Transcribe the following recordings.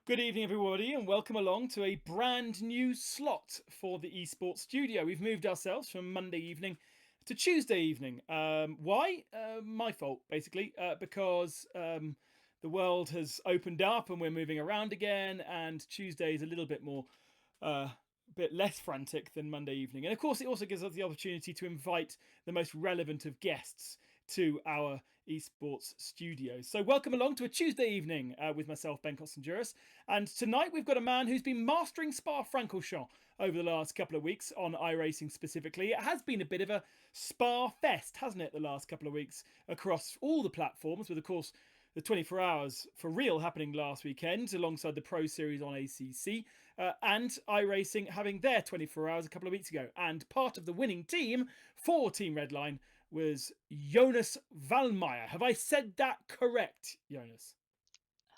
Good evening, everybody, and welcome along to a brand new slot for the Esports Studio. We've moved ourselves from Monday evening to Tuesday evening. Why? My fault, basically, because the world has opened up and we're moving around again, and Tuesday is a little bit more. Bit less frantic than Monday evening. And of course, it also gives us the opportunity to invite the most relevant of guests to our esports studio. So, welcome along to a Tuesday evening with myself, Ben Constanduros. And tonight we've got a man who's been mastering Spa-Francorchamps over the last couple of weeks on iRacing specifically. It has been a bit of a Spa fest, hasn't it, the last couple of weeks across all the platforms, with, of course, the 24 hours for real happening last weekend alongside the Pro Series on ACC and iRacing having their 24 hours a couple of weeks ago. And part of the winning team for Team Redline was Jonas Wallmeier. Have I said that correct, Jonas?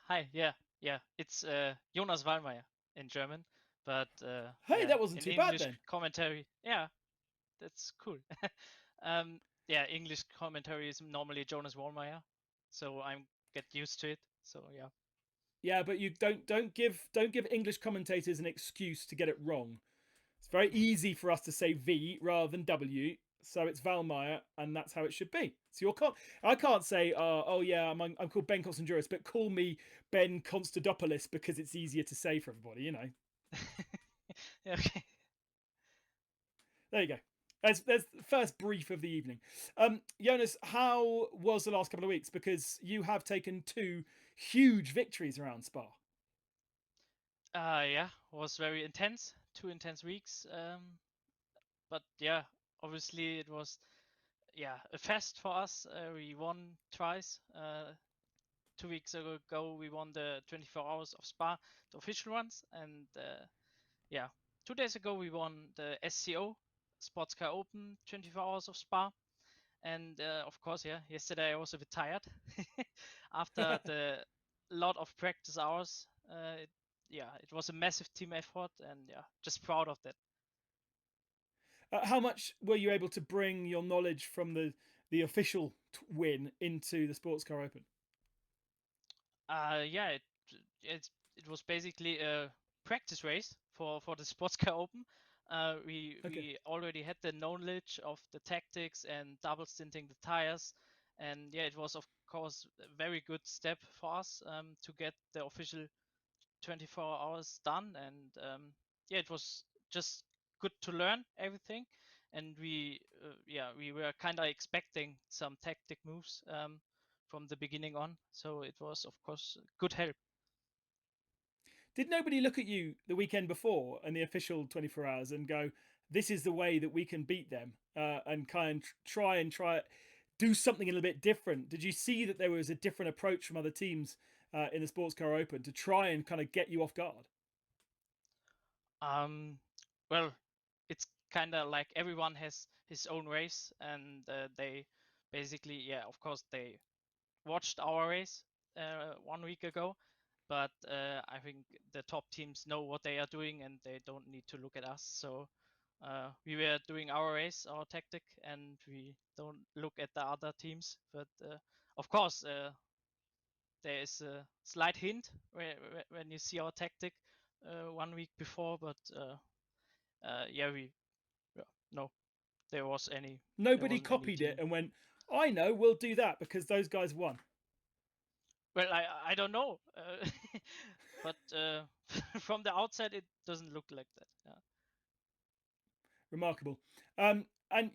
Hi, yeah. It's Jonas Wallmeier in German, but Hey, yeah, that wasn't in too bad English then. commentary, yeah, that's cool. Yeah, English commentary is normally Jonas Wallmeier, so I'm get used to it. So yeah. Yeah, but you don't give English commentators an excuse to get it wrong. It's very easy for us to say V rather than W, so it's Valmeyer, and that's how it should be. So I can't say, oh yeah, I'm called Ben Constanduros, but call me Ben Constandopoulos because it's easier to say for everybody, you know. Okay. There you go. There's the first brief of the evening. Jonas, how was the last couple of weeks? Because you have taken two huge victories around Spa. Yeah, was very intense. 2 intense weeks. But yeah, obviously it was a fest for us. We won twice. 2 weeks ago we won the 24 hours of Spa, the official ones, and yeah, 2 days ago we won the SCO Sports Car Open 24 hours of Spa, and of course, yeah, yesterday I was a bit tired after the lot of practice hours. It was a massive team effort, and yeah, just proud of that. How much were you able to bring your knowledge from the official win into the Sports Car Open? Yeah, it it was basically a practice race for the Sports Car Open. Okay. We already had the knowledge of the tactics and double stinting the tires, and yeah, it was of course a very good step for us to get the official 24 hours done, and yeah, it was just good to learn everything, and we were kind of expecting some tactic moves from the beginning on, so it was of course good help. Did nobody look at you the weekend before and the official 24 hours and go, this is the way that we can beat them and kind of try do something a little bit different? Did you see that there was a different approach from other teams in the Sports Car Open to try and kind of get you off guard? Um, well, it's kind of like everyone has his own race, and they basically, yeah, of course, they watched our race 1 week ago, but I think the top teams know what they are doing and they don't need to look at us. So we were doing our race, our tactic, and we don't look at the other teams. But of course, there is a slight hint when you see our tactic 1 week before, but yeah, no, there Nobody wasn't any copied it team. and went, I know, we'll do that because those guys won. Well, I don't know, but from the outside it doesn't look like that. Yeah. Remarkable. And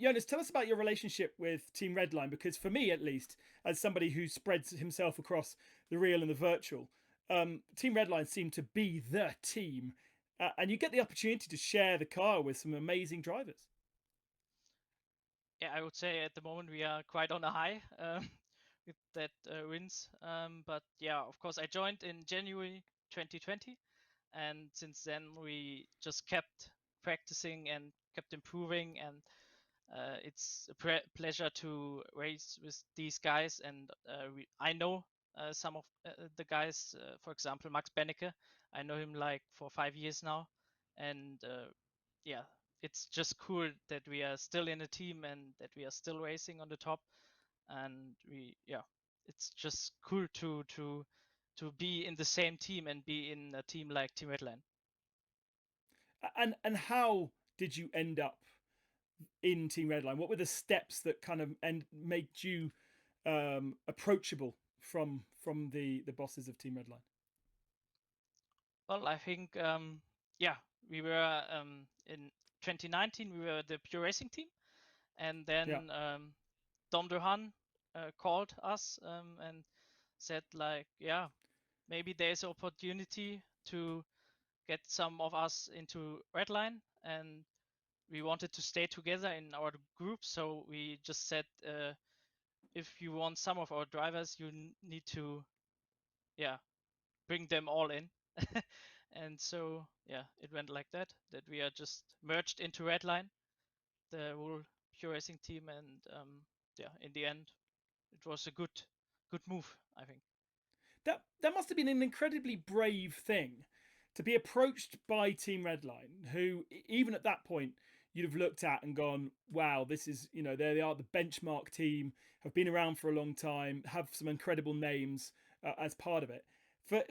Jonas, tell us about your relationship with Team Redline, because for me, at least, as somebody who spreads himself across the real and the virtual, Team Redline seem to be the team, and you get the opportunity to share the car with some amazing drivers. Yeah, I would say at the moment we are quite on a high with that wins. But yeah, of course, I joined in January 2020, and since then we just kept practicing and kept improving, and it's a pleasure to race with these guys. And I know some of the guys, for example, Max Bennecke. I know him like for 5 years now, and yeah, it's just cool that we are still in a team and that we are still racing on the top. And it's just cool to to be in the same team and be in a team like Team Redline. And how did you end up in Team Redline? What were the steps that kind of made you approachable from the bosses of Team Redline? Well, I think yeah, we were in 2019 we were the pure racing team, and then Dom Duhan called us and said like, yeah, maybe there's opportunity to get some of us into Redline, and we wanted to stay together in our group, so we just said if you want some of our drivers, you need to bring them all in. And so it went like that we are just merged into Redline, the whole pure racing team, and in the end it was a good move, I think. That must have been an incredibly brave thing to be approached by Team Redline, who even at that point you'd have looked at and gone, "Wow, this is they are the benchmark team, have been around for a long time, have some incredible names as part of it."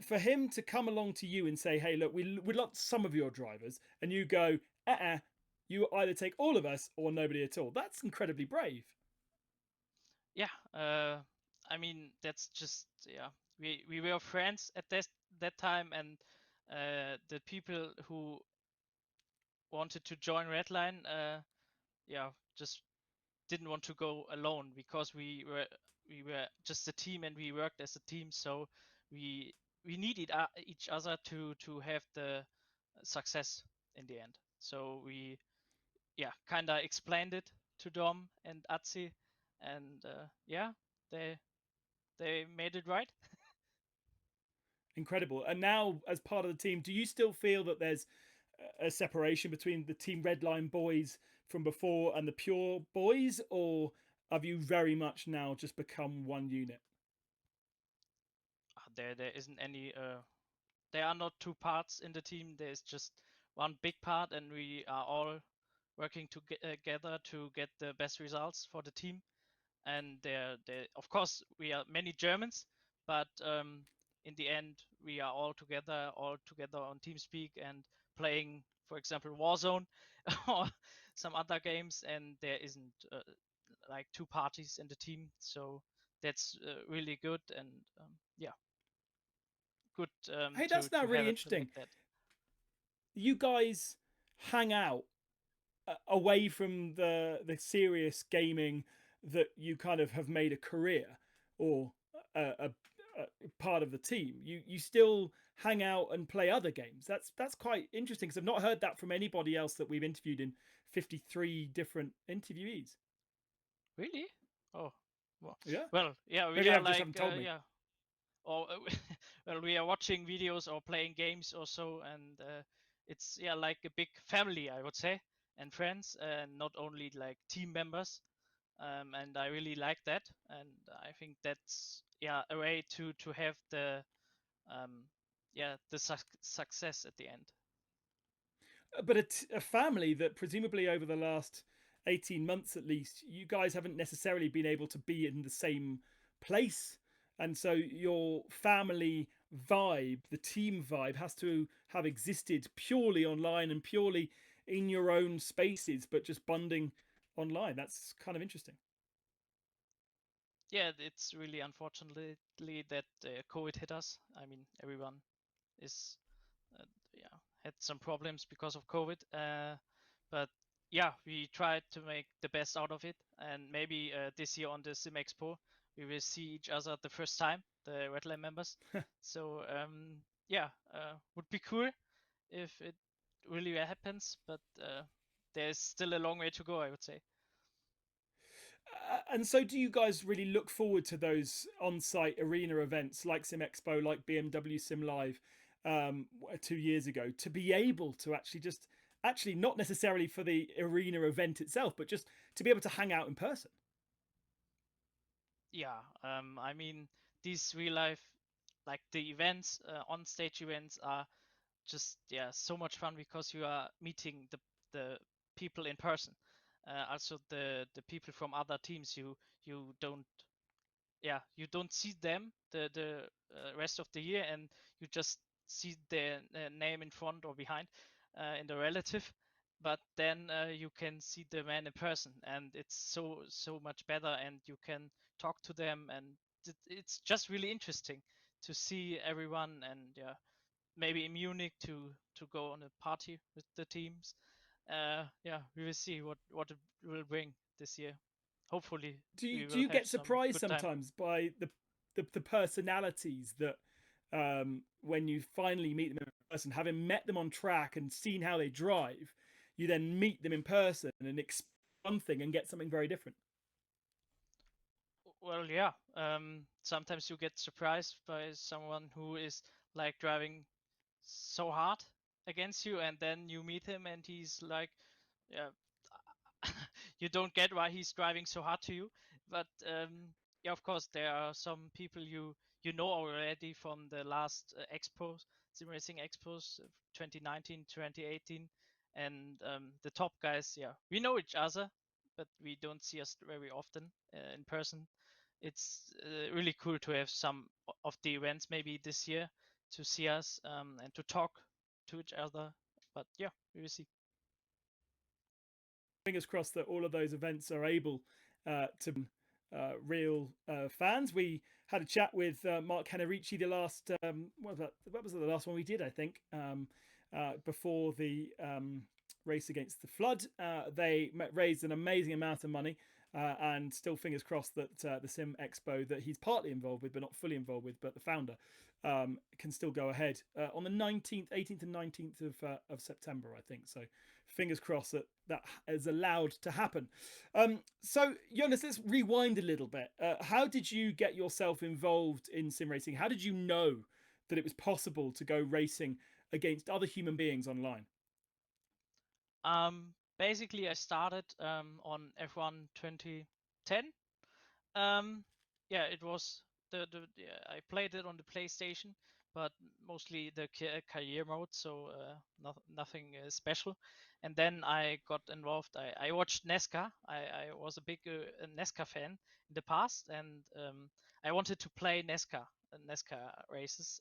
For him to come along to you and say, "Hey, look, we'd love some of your drivers," and you go, you either take all of us or nobody at all. That's incredibly brave. Yeah, I mean that's just we were friends at that time, and the people who wanted to join Redline just didn't want to go alone, because we were just a team and we worked as a team, so we needed each other to have the success in the end. So we kind of explained it to Dom and Atsi, and they made it right. Incredible. And now, as part of the team, do you still feel that there's a separation between the Team Redline boys from before and the pure boys, or have you very much now just become one unit? There isn't any. There are not two parts in the team. There's just one big part, and we are all working together to get the best results for the team. And there, of course, we are many Germans, but in the end, we are all together on TeamSpeak and playing, for example, Warzone or some other games, and there isn't like two parties in the team. So that's really good, and good Hey, that's now to have really it like interesting. that. You guys hang out away from the serious gaming that you kind of have made a career or a part of the team. You still hang out and play other games. That's quite interesting, because I've not heard that from anybody else that we've interviewed in 53 different interviewees. Really? Oh, well, Yeah, we maybe are I just like haven't told me. or well, we are watching videos or playing games or so, and it's like a big family, I would say, and friends, and not only like team members. And I really like that, and I think that's a way to have the um, success at the end. But a family that presumably over the last 18 months at least, you guys haven't necessarily been able to be in the same place. And so your family vibe, the team vibe, has to have existed purely online and purely in your own spaces, but just bonding online. That's kind of interesting. Yeah, it's really unfortunately that COVID hit us. I mean, everyone is uh, had some problems because of COVID. But we tried to make the best out of it, and maybe this year on the Sim Expo we will see each other the first time, the Redline members. So would be cool if it really happens, but there's still a long way to go, I would say. And so, do you guys really look forward to those on-site arena events like Sim Expo, like BMW Sim Live 2 years ago, to be able to actually not necessarily for the arena event itself, but just to be able to hang out in person? Yeah, I mean, these real life, like the events, on stage events, are just so much fun, because you are meeting the people in person. Also the people from other teams you don't yeah, you don't see them the rest of the year, and you just see their name in front or behind in the relative. But then you can see the man in person, and it's so much better, and you can talk to them, and it's just really interesting to see everyone. And yeah, maybe in Munich to go on a party with the teams. Yeah, we will see what it will bring this year. Hopefully, we Do will you have get some surprised good time. sometimes by the personalities that when you finally meet them in person, having met them on track and seen how they drive, you then meet them in person and expect one thing and get something very different. Well, yeah. Sometimes you get surprised by someone who is like driving so hard against you, and then you meet him, and he's like, yeah, you don't get why he's driving so hard to you. But yeah, of course, there are some people you know already from the last expos, sim racing expos, 2019, 2018, and the top guys. Yeah, we know each other, but we don't see us very often in person. It's really cool to have some of the events maybe this year to see us and to talk to each other. But yeah, we will see. Fingers crossed that all of those events are able to real fans. We had a chat with Mark Canarici the last what was the last one we did? I think before the race against the flood. They raised an amazing amount of money. And still, fingers crossed that the Sim Expo that he's partly involved with, but not fully involved with, but the founder can still go ahead on the 19th, 18th, and 19th of September, I think. So, fingers crossed that that is allowed to happen. So, Jonas, let's rewind a little bit. How did you get yourself involved in sim racing? How did you know that it was possible to go racing against other human beings online? Basically, I started on F1 2010. Um, yeah, it was yeah, I played it on the PlayStation, but mostly the career mode, so nothing special. And then I got involved. I watched NASCAR. I was a big NASCAR fan in the past, and I wanted to play NASCAR races.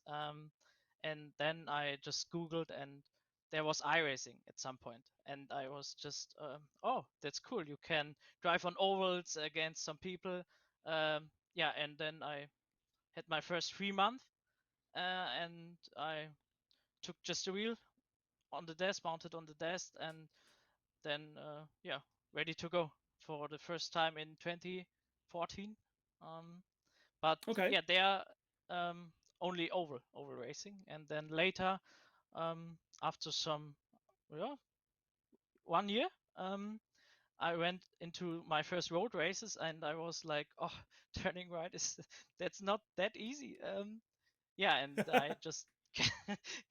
And then I just Googled, and there was iRacing at some point, and I was just, oh, that's cool. You can drive on ovals against some people. Yeah, and then I had my first 3 month, and I took just a wheel on the desk, mounted on the desk, and then yeah, ready to go for the first time in 2014. But Okay. yeah, they are only oval racing, and then later, after some, yeah, 1 year, I went into my first road races, and I was like, oh, turning right is that's not that easy. Yeah, and I just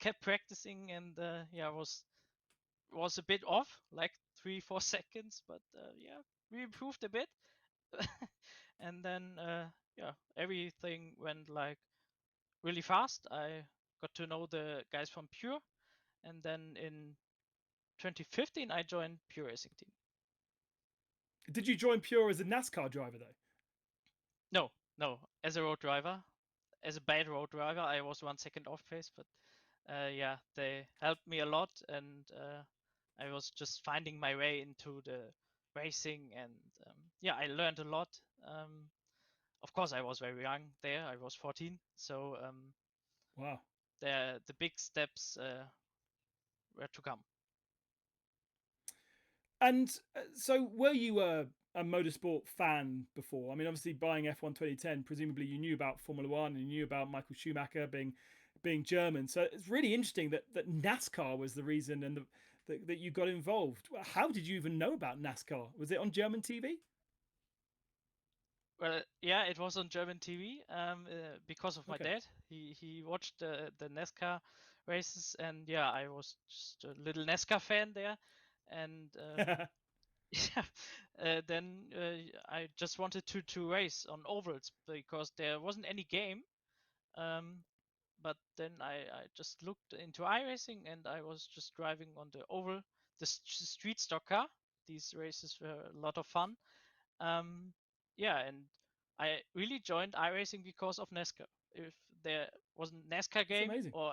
kept practicing, and yeah, was a bit off, like 3 4 seconds, but yeah, we improved a bit. And then yeah, everything went like really fast. I got to know the guys from Pure, and then in 2015 I joined Pure Racing Team. Did you join Pure as a NASCAR driver though? No, no, as a road driver, as a bad road driver, I was 1 second off pace, but yeah, they helped me a lot, and I was just finding my way into the racing, and yeah, I learned a lot. Of course, I was very young there. I was 14, so Wow. the big steps were to come. And so, were you a motorsport fan before? I mean, obviously, buying F1 2010, presumably you knew about Formula One and you knew about Michael Schumacher being German. So it's really interesting that NASCAR was the reason and that you got involved. How did you even know about NASCAR? Was it on German TV? Well, yeah, it was on German TV because of my Okay. dad. He watched the NASCAR races, and yeah, I was just a little NASCAR fan there, and yeah, then I just wanted to race on ovals because there wasn't any game. Um, but then I just looked into iRacing, and I was just driving on the oval, the street stock car. These races were a lot of fun. Um, yeah, and I really joined iRacing because of NASCAR. If there wasn't NASCAR It's game, amazing. or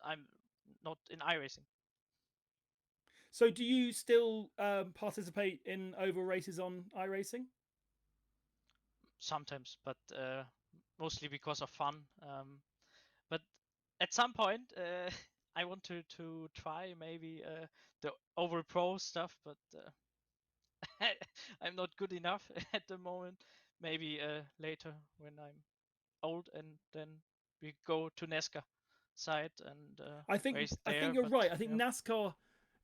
I'm not in iRacing. So, do you still participate in oval races on iRacing? Sometimes, but mostly because of fun. But at some point, I want to try maybe the oval pro stuff, but I'm not good enough at the moment. Maybe later when I'm old, and then we go to NASCAR side and race I think there. you're But right. I think yeah,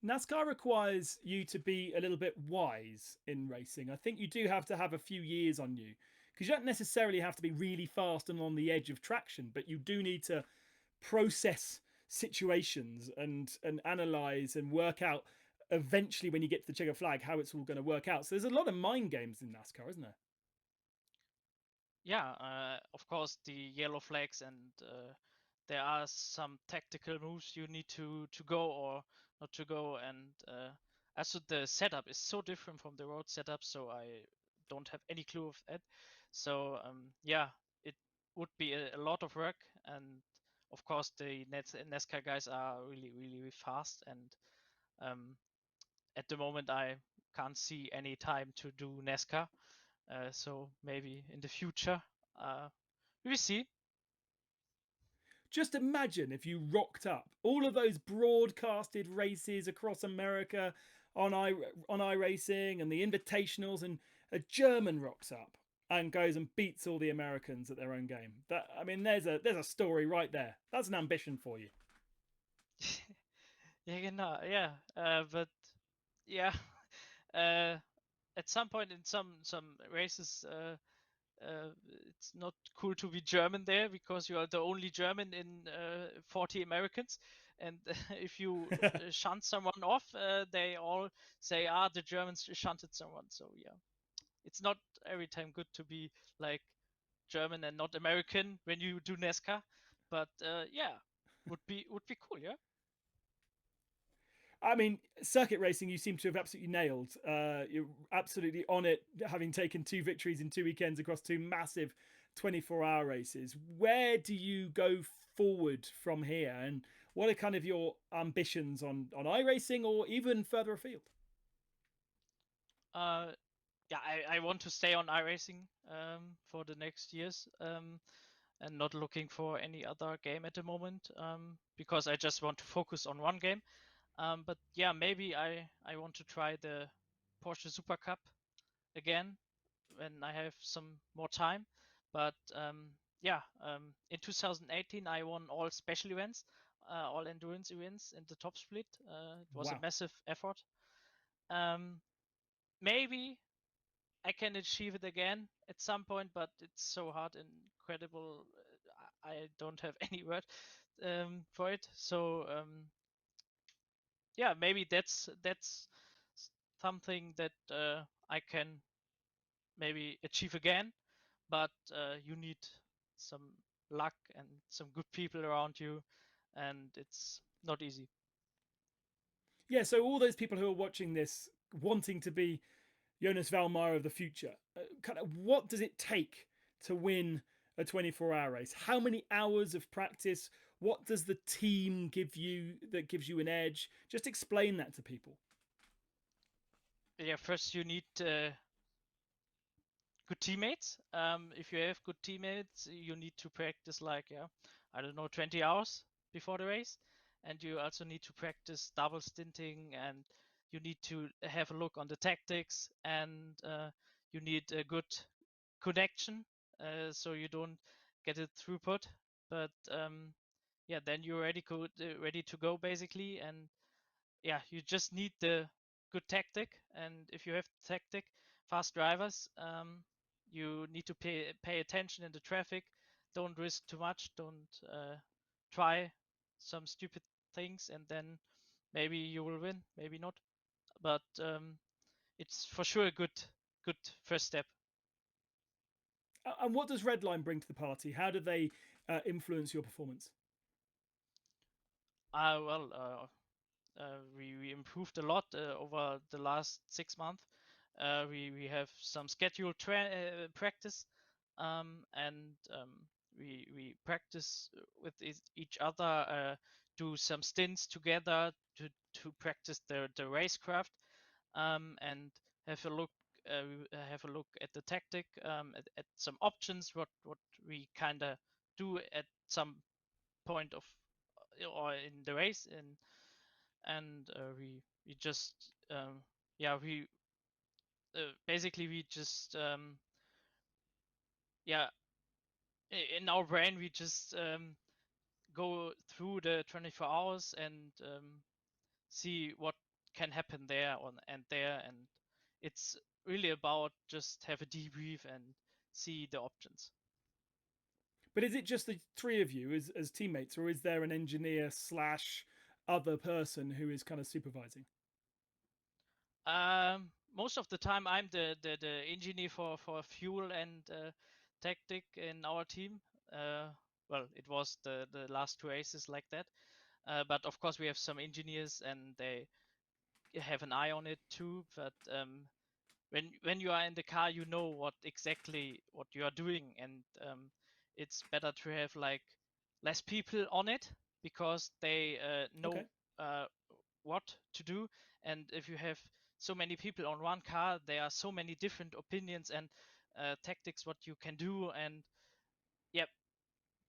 NASCAR requires you to be a little bit wise in racing. I think you do have to have a few years on you because you don't necessarily have to be really fast and on the edge of traction, but you do need to process situations and analyze and work out eventually when you get to the checkered flag how it's all going to work out. So there's a lot of mind games in NASCAR, isn't there? yeah. Of course, the yellow flags, and there are some tactical moves you need to go or not to go, and also the setup is so different from the road setup, so I don't have any clue of that. So yeah, it would be a lot of work, and of course the NASCAR guys are really fast, and um, at the moment I can't see any time to do NASCAR. So maybe in the future, uh, we will see. Just imagine if you rocked up all of those broadcasted races across America on iRacing and the invitationals, and a German rocks up and goes and beats all the Americans at their own game. That I mean, there's a story right there. That's an ambition for you. Yeah, genau, yeah. But yeah, uh, at some point in some races, it's not cool to be German there because you are the only German in 40 Americans. And if you shunt someone off, they all say, "Ah, the Germans shunted someone." So yeah, it's not every time good to be like German and not American when you do NASCAR. But yeah, would be cool, yeah. I mean, circuit racing, you seem to have absolutely nailed. You're absolutely on it, having taken 2 victories in 2 weekends across 2 massive 24-hour races. Where do you go forward from here? And what are kind of your ambitions on iRacing or even further afield? Uh, yeah, I want to stay on iRacing for the next years, and not looking for any other game at the moment, because I just want to focus on one game. But yeah, maybe I want to try the Porsche Super Cup again when I have some more time. But yeah, in 2018 I won all special events, all endurance events in the top split. It was a Wow. massive effort. Um, Maybe I can achieve it again at some point, but it's so hard and incredible. I don't have any word for it. So yeah, maybe that's something that I can maybe achieve again. But you need some luck and some good people around you, and it's not easy. Yeah, so all those people who are watching this wanting to be Jonas Wallmeier of the future, kind of what does it take to win a 24-hour race? How many hours of practice? What does the team give you that gives you an edge? Just explain that to people. Yeah, first you need good teammates. If you have good teammates, you need to practice like, yeah, I don't know, 20 hours before the race, and you also need to practice double stinting, and you need to have a look on the tactics, and you need a good connection, so you don't get it throughput. But yeah, then you're ready to go basically, and yeah, you just need the good tactic. And if you have tactic, fast drivers, you need to pay attention in the traffic. Don't risk too much. Don't try some stupid things, and then maybe you will win, maybe not. But it's for sure a good first step. And what does Redline bring to the party? How do they influence your performance? Well, we improved a lot over the last 6 months. We have some scheduled practice, and we practice with each other, do some stints together to practice the racecraft, and have a look have a look at the tactic, at some options, what we kind of do at some point of or in the race, and we just yeah we basically we just yeah in our brain we just go through the 24 hours and see what can happen there on and there, and it's really about just have a debrief and see the options. But is it just the three of you as teammates, or is there an engineer slash other person who is kind of supervising? Most of the time I'm the engineer for fuel and tactic in our team. uh, well, it was the last two races like that, but of course we have some engineers and they have an eye on it too. But when you are in the car, you know what you are doing, and it's better to have like less people on it because they know Okay. uh, what to do. And if you have so many people on one car, there are so many different opinions and tactics what you can do, and yeah,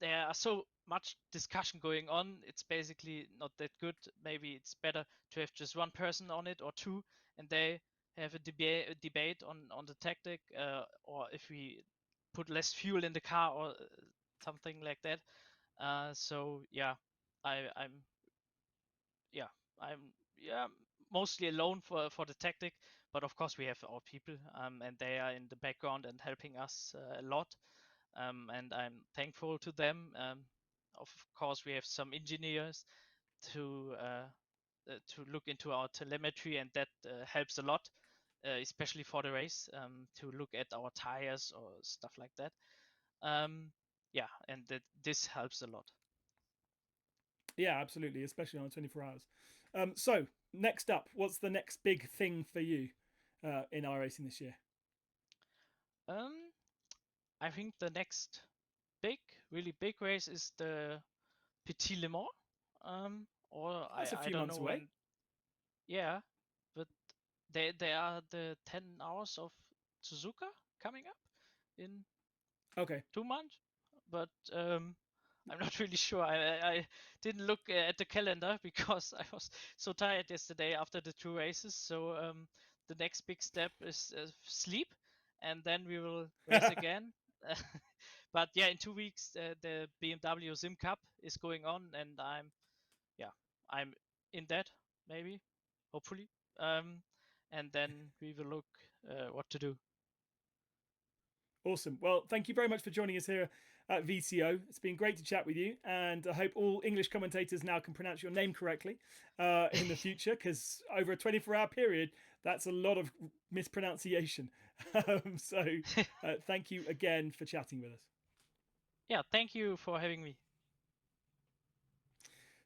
there are so much discussion going on. It's basically not that good. Maybe it's better to have just one person on it or two, and they have a debate on the tactic, or if we put less fuel in the car or something like that. So yeah, I'm yeah I'm yeah mostly alone for the tactic, but of course we have our people, and they are in the background and helping us a lot, and I'm thankful to them. Of course, we have some engineers to look into our telemetry, and that helps a lot, especially for the race, to look at our tires or stuff like that. Yeah, and this helps a lot. Yeah, absolutely, especially on 24 hours. So, next up, what's the next big thing for you in iRacing this year? Um, I think the next big, really big race is the Petit Le Mans. Or That's a I few don't months know away. when. Yeah, but they are the 10 hours of Suzuka coming up in Okay. 2 months, but I'm not really sure. I didn't look at the calendar because I was so tired yesterday after the two races. So the next big step is sleep, and then we will race again. But yeah, in 2 weeks the BMW Sim Cup is going on, and I'm in that, maybe, hopefully. Um, and then we will look what to do. Awesome. Well, thank you very much for joining us here at VCO. It's been great to chat with you, and I hope all English commentators now can pronounce your name correctly in the future, because over a 24-hour period, that's a lot of mispronunciation. So, thank you again for chatting with us. Yeah, thank you for having me.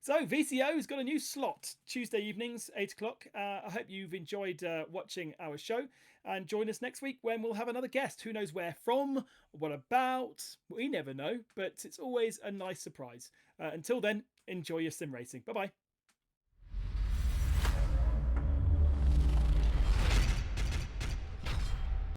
So VCO has got a new slot Tuesday evenings, 8 o'clock. I hope you've enjoyed watching our show, and join us next week when we'll have another guest. Who knows where from, what about? We never know, but it's always a nice surprise. Until then, enjoy your sim racing. Bye bye.